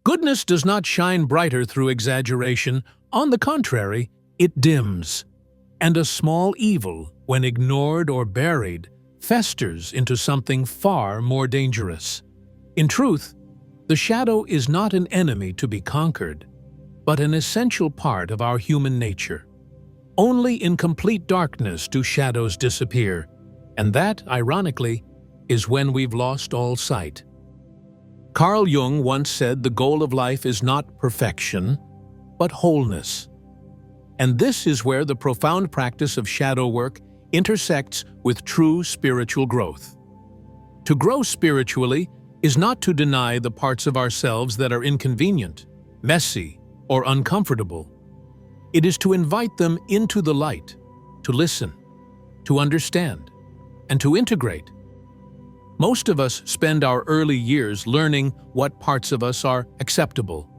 Goodness does not shine brighter through exaggeration. On the contrary, it dims. And a small evil, when ignored or buried, festers into something far more dangerous. In truth, the shadow is not an enemy to be conquered, but an essential part of our human nature. Only in complete darkness do shadows disappear, and that, ironically, is when we've lost all sight. Carl Jung once said the goal of life is not perfection, but wholeness. And this is where the profound practice of shadow work intersects with true spiritual growth. To grow spiritually is not to deny the parts of ourselves that are inconvenient, messy, or uncomfortable. It is to invite them into the light, to listen, to understand, and to integrate. Most of us spend our early years learning what parts of us are acceptable.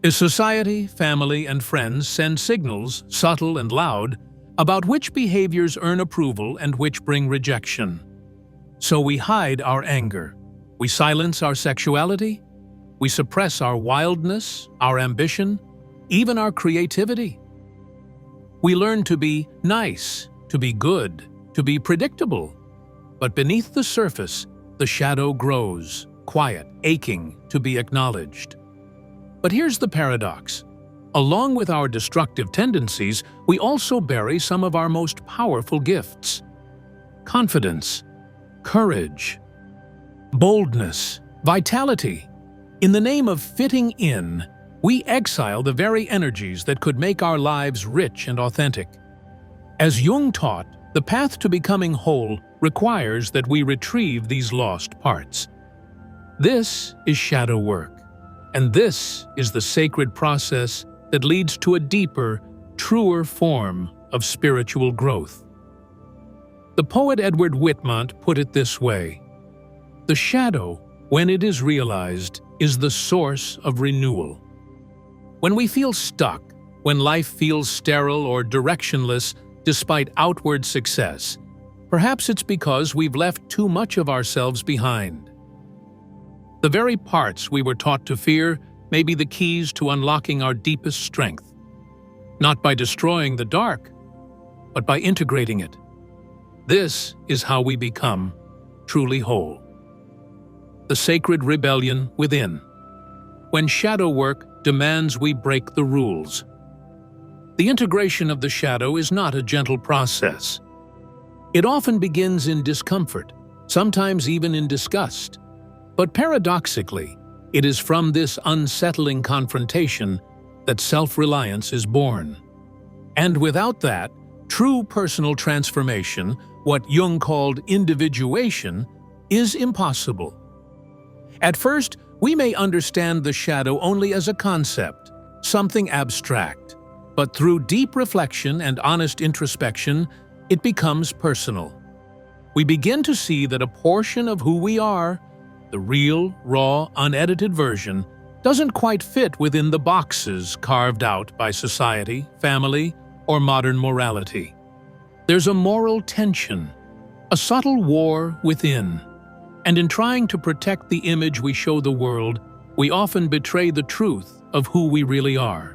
As society, family, and friends send signals, subtle and loud, about which behaviors earn approval and which bring rejection. So we hide our anger. We silence our sexuality. We suppress our wildness, our ambition, even our creativity. We learn to be nice, to be good, to be predictable. But beneath the surface, the shadow grows, quiet, aching to be acknowledged. But here's the paradox. Along with our destructive tendencies, we also bury some of our most powerful gifts. Confidence, courage, boldness, vitality. In the name of fitting in, we exile the very energies that could make our lives rich and authentic. As Jung taught, the path to becoming whole requires that we retrieve these lost parts. This is shadow work, and this is the sacred process that leads to a deeper, truer form of spiritual growth. The poet Edward Whitmont put it this way: "The shadow, when it is realized, is the source of renewal." When we feel stuck, when life feels sterile or directionless despite outward success, perhaps it's because we've left too much of ourselves behind. The very parts we were taught to fear may be the keys to unlocking our deepest strength, not by destroying the dark, but by integrating it. This is how we become truly whole. The sacred rebellion within. When shadow work demands we break the rules. The integration of the shadow is not a gentle process. It often begins in discomfort, sometimes even in disgust. But paradoxically, it is from this unsettling confrontation that self-reliance is born. And without that, true personal transformation, what Jung called individuation, is impossible. At first, we may understand the shadow only as a concept, something abstract. But through deep reflection and honest introspection, it becomes personal. We begin to see that a portion of who we are, the real, raw, unedited version, doesn't quite fit within the boxes carved out by society, family, or modern morality. There's a moral tension, a subtle war within. And in trying to protect the image we show the world, we often betray the truth of who we really are.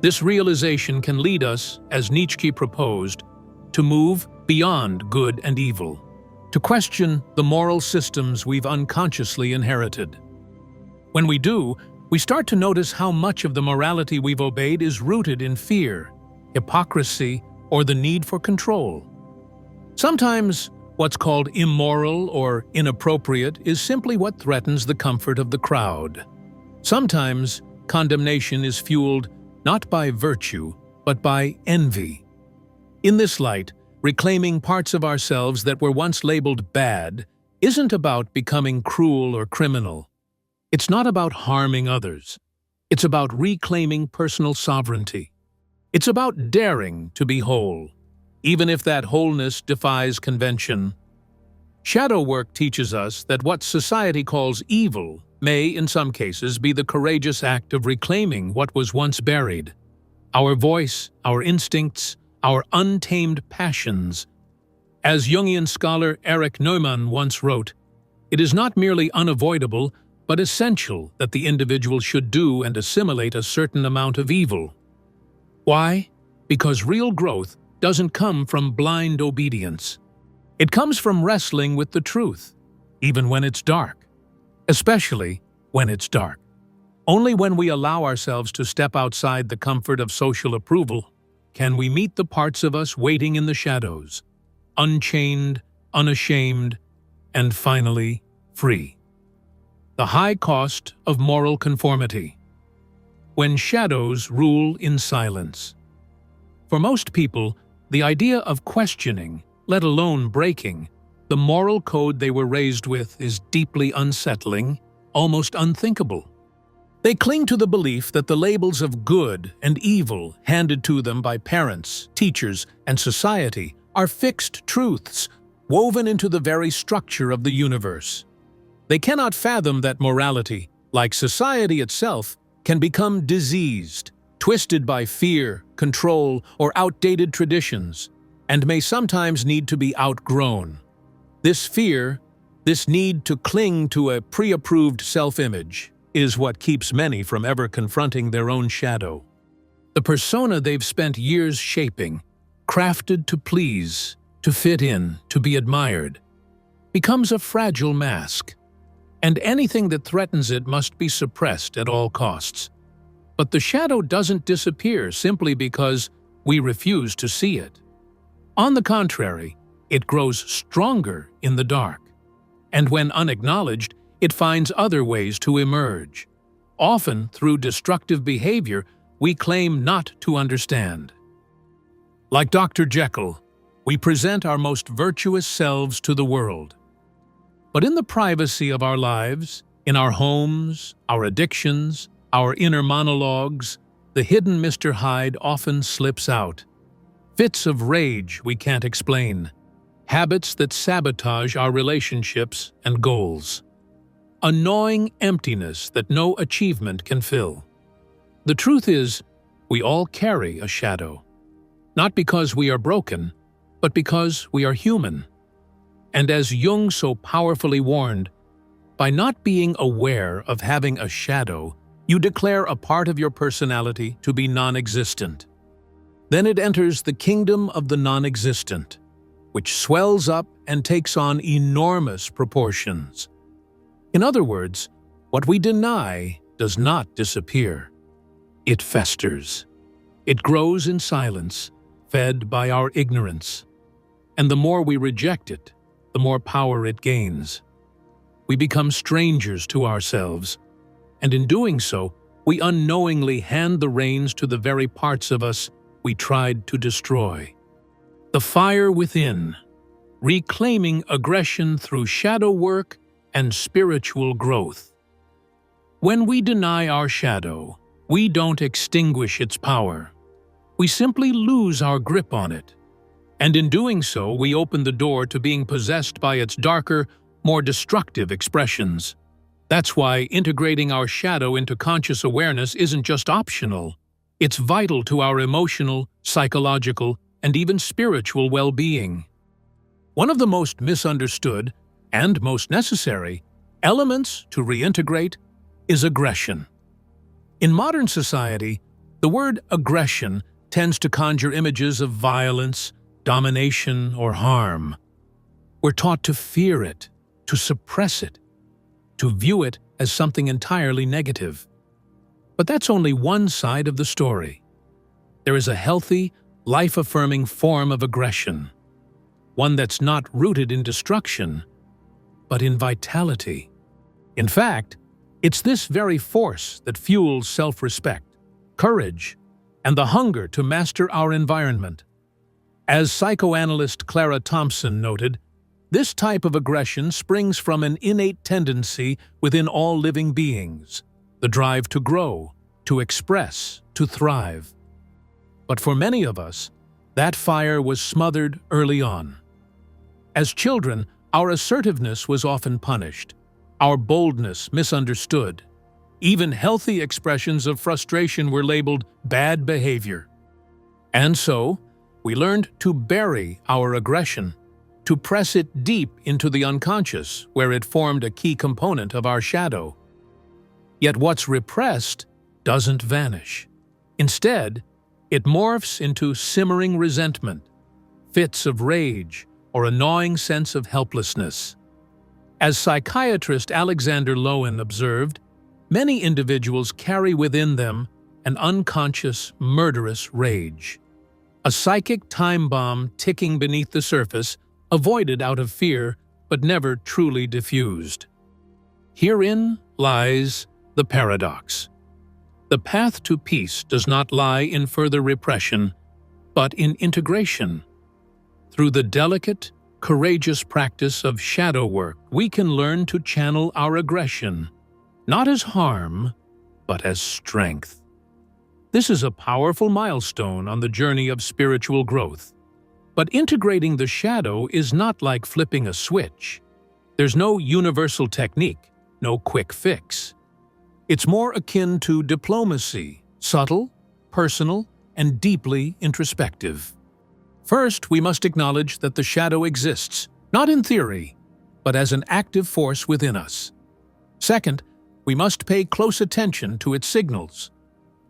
This realization can lead us, as Nietzsche proposed, to move beyond good and evil, to question the moral systems we've unconsciously inherited. When we do, we start to notice how much of the morality we've obeyed is rooted in fear, hypocrisy, or the need for control. Sometimes, what's called immoral or inappropriate is simply what threatens the comfort of the crowd. Sometimes, condemnation is fueled not by virtue, but by envy. In this light, reclaiming parts of ourselves that were once labeled bad isn't about becoming cruel or criminal. It's not about harming others. It's about reclaiming personal sovereignty. It's about daring to be whole, even if that wholeness defies convention. Shadow work teaches us that what society calls evil may, in some cases, be the courageous act of reclaiming what was once buried. Our voice, our instincts, our untamed passions. As Jungian scholar Erich Neumann once wrote, "It is not merely unavoidable, but essential that the individual should do and assimilate a certain amount of evil. Why? Because real growth doesn't come from blind obedience. It comes from wrestling with the truth, even when it's dark, especially when it's dark. Only when we allow ourselves to step outside the comfort of social approval can we meet the parts of us waiting in the shadows, unchained, unashamed, and finally free. The high cost of moral conformity. When shadows rule in silence. For most people, the idea of questioning, let alone breaking, the moral code they were raised with is deeply unsettling, almost unthinkable. They cling to the belief that the labels of good and evil handed to them by parents, teachers, and society are fixed truths woven into the very structure of the universe. They cannot fathom that morality, like society itself, can become diseased, twisted by fear, control, or outdated traditions, and may sometimes need to be outgrown. This fear, this need to cling to a pre-approved self-image, is what keeps many from ever confronting their own shadow. The persona they've spent years shaping, crafted to please, to fit in, to be admired, becomes a fragile mask, and anything that threatens it must be suppressed at all costs. But the shadow doesn't disappear simply because we refuse to see it. On the contrary, it grows stronger in the dark, and when unacknowledged, it finds other ways to emerge. Often, through destructive behavior we claim not to understand. Like Dr. Jekyll, we present our most virtuous selves to the world. But in the privacy of our lives, in our homes, our addictions, our inner monologues, the hidden Mr. Hyde often slips out. Fits of rage we can't explain. Habits that sabotage our relationships and goals. A gnawing emptiness that no achievement can fill. The truth is, we all carry a shadow. Not because we are broken, but because we are human. And as Jung so powerfully warned, by not being aware of having a shadow, you declare a part of your personality to be non-existent. Then it enters the kingdom of the non-existent, which swells up and takes on enormous proportions. In other words, what we deny does not disappear. It festers. It grows in silence, fed by our ignorance. And the more we reject it, the more power it gains. We become strangers to ourselves, and in doing so, we unknowingly hand the reins to the very parts of us we tried to destroy. The fire within, reclaiming aggression through shadow work and spiritual growth. When we deny our shadow, we don't extinguish its power. We simply lose our grip on it. And in doing so, we open the door to being possessed by its darker, more destructive expressions. That's why integrating our shadow into conscious awareness isn't just optional. It's vital to our emotional, psychological, and even spiritual well-being. One of the most misunderstood and most necessary elements to reintegrate is aggression. In modern society, the word aggression tends to conjure images of violence, domination, or harm. We're taught to fear it, to suppress it, to view it as something entirely negative. But that's only one side of the story. There is a healthy, life-affirming form of aggression, one that's not rooted in destruction, but in vitality. In fact, it's this very force that fuels self-respect, courage, and the hunger to master our environment. As psychoanalyst Clara Thompson noted, this type of aggression springs from an innate tendency within all living beings, the drive to grow, to express, to thrive. But for many of us, that fire was smothered early on. As children, our assertiveness was often punished, our boldness misunderstood. Even healthy expressions of frustration were labeled bad behavior. And so, we learned to bury our aggression, to press it deep into the unconscious, where it formed a key component of our shadow. Yet what's repressed doesn't vanish. Instead, it morphs into simmering resentment, fits of rage, or a gnawing sense of helplessness. As psychiatrist Alexander Lowen observed, many individuals carry within them an unconscious, murderous rage. A psychic time bomb ticking beneath the surface, avoided out of fear, but never truly diffused. Herein lies the paradox. The path to peace does not lie in further repression, but in integration. Through the delicate, courageous practice of shadow work, we can learn to channel our aggression, not as harm, but as strength. This is a powerful milestone on the journey of spiritual growth. But integrating the shadow is not like flipping a switch. There's no universal technique, no quick fix. It's more akin to diplomacy, subtle, personal, and deeply introspective. First, we must acknowledge that the shadow exists, not in theory, but as an active force within us. Second, we must pay close attention to its signals,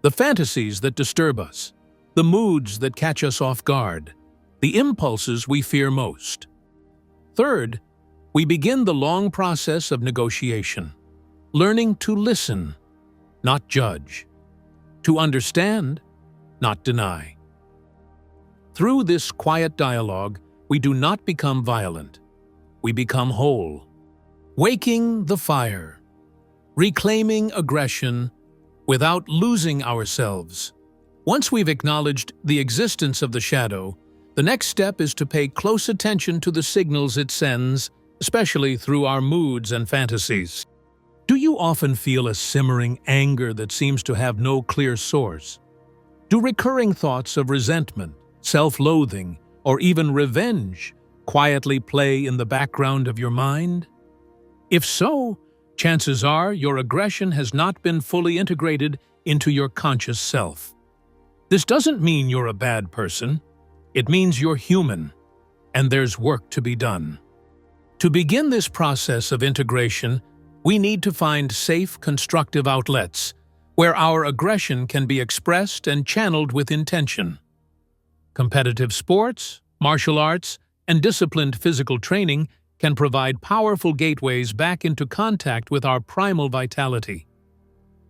the fantasies that disturb us, the moods that catch us off guard, the impulses we fear most. Third, we begin the long process of negotiation, learning to listen, not judge, to understand, not deny. Through this quiet dialogue, we do not become violent. We become whole. Waking the fire, reclaiming aggression without losing ourselves. Once we've acknowledged the existence of the shadow, the next step is to pay close attention to the signals it sends, especially through our moods and fantasies. Do you often feel a simmering anger that seems to have no clear source? Do recurring thoughts of resentment, self-loathing, or even revenge quietly play in the background of your mind? If so, chances are your aggression has not been fully integrated into your conscious self. This doesn't mean you're a bad person. It means you're human, and there's work to be done. To begin this process of integration, we need to find safe, constructive outlets where our aggression can be expressed and channeled with intention. Competitive sports, martial arts, and disciplined physical training can provide powerful gateways back into contact with our primal vitality.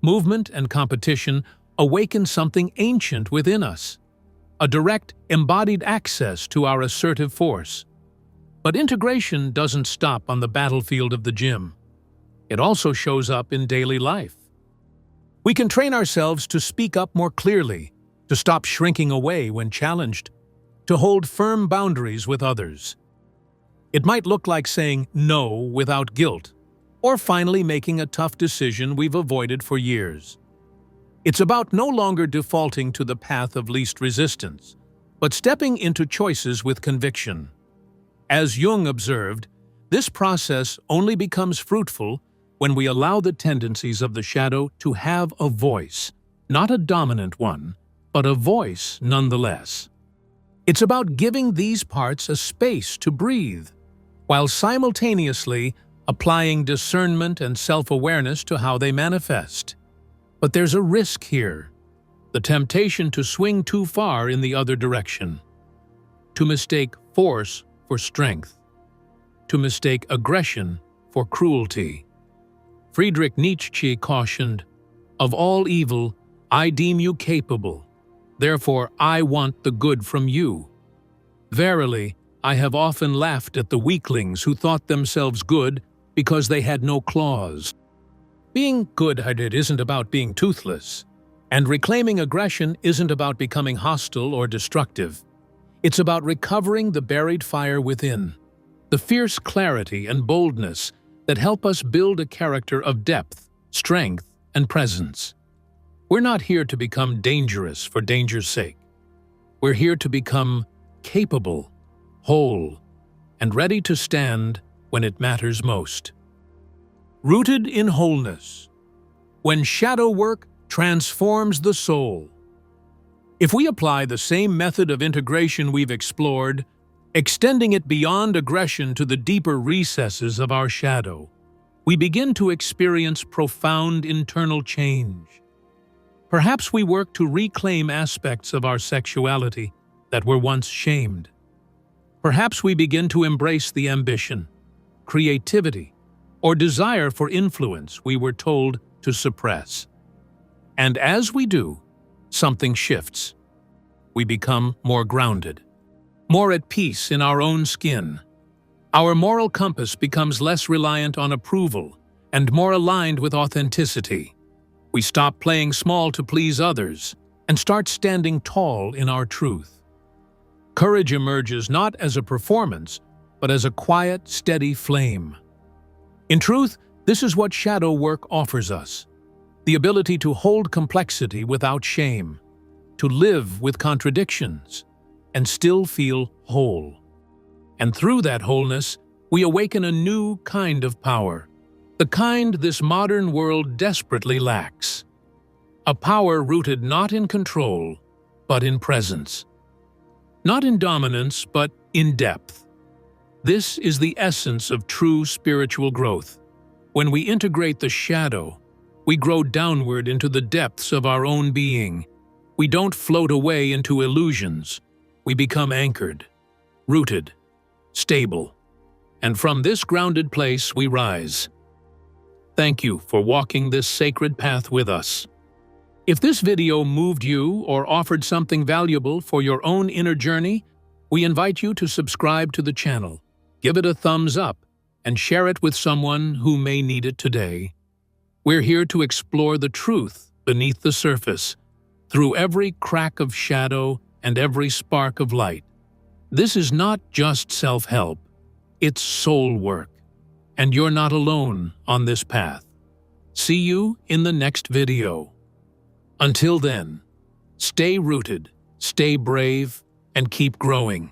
Movement and competition awaken something ancient within us, a direct, embodied access to our assertive force. But integration doesn't stop on the battlefield of the gym. It also shows up in daily life. We can train ourselves to speak up more clearly, to stop shrinking away when challenged, to hold firm boundaries with others. It might look like saying no without guilt, or finally making a tough decision we've avoided for years. It's about no longer defaulting to the path of least resistance, but stepping into choices with conviction. As Jung observed, this process only becomes fruitful when we allow the tendencies of the shadow to have a voice, not a dominant one, but a voice nonetheless. It's about giving these parts a space to breathe, while simultaneously applying discernment and self-awareness to how they manifest. But there's a risk here, the temptation to swing too far in the other direction, to mistake force for strength, to mistake aggression for cruelty. Friedrich Nietzsche cautioned, "Of all evil, I deem you capable. Therefore, I want the good from you. Verily, I have often laughed at the weaklings who thought themselves good because they had no claws." Being good-hearted isn't about being toothless, and reclaiming aggression isn't about becoming hostile or destructive. It's about recovering the buried fire within, the fierce clarity and boldness that help us build a character of depth, strength, and presence. We're not here to become dangerous for danger's sake. We're here to become capable, whole, and ready to stand when it matters most. Rooted in wholeness, when shadow work transforms the soul. If we apply the same method of integration we've explored, extending it beyond aggression to the deeper recesses of our shadow, we begin to experience profound internal change. Perhaps we work to reclaim aspects of our sexuality that were once shamed. Perhaps we begin to embrace the ambition, creativity, or desire for influence we were told to suppress. And as we do, something shifts. We become more grounded, more at peace in our own skin. Our moral compass becomes less reliant on approval and more aligned with authenticity. We stop playing small to please others and start standing tall in our truth. Courage emerges not as a performance, but as a quiet, steady flame. In truth, this is what shadow work offers us: the ability to hold complexity without shame, to live with contradictions, and still feel whole. And through that wholeness, we awaken a new kind of power, the kind this modern world desperately lacks. A power rooted not in control, but in presence. Not in dominance, but in depth. This is the essence of true spiritual growth. When we integrate the shadow, we grow downward into the depths of our own being. We don't float away into illusions. We become anchored, rooted, stable. And from this grounded place we rise. Thank you for walking this sacred path with us. If this video moved you or offered something valuable for your own inner journey, we invite you to subscribe to the channel, give it a thumbs up, and share it with someone who may need it today. We're here to explore the truth beneath the surface, through every crack of shadow and every spark of light. This is not just self-help, it's soul work, and you're not alone on this path. See you in the next video. Until then, stay rooted, stay brave, and keep growing.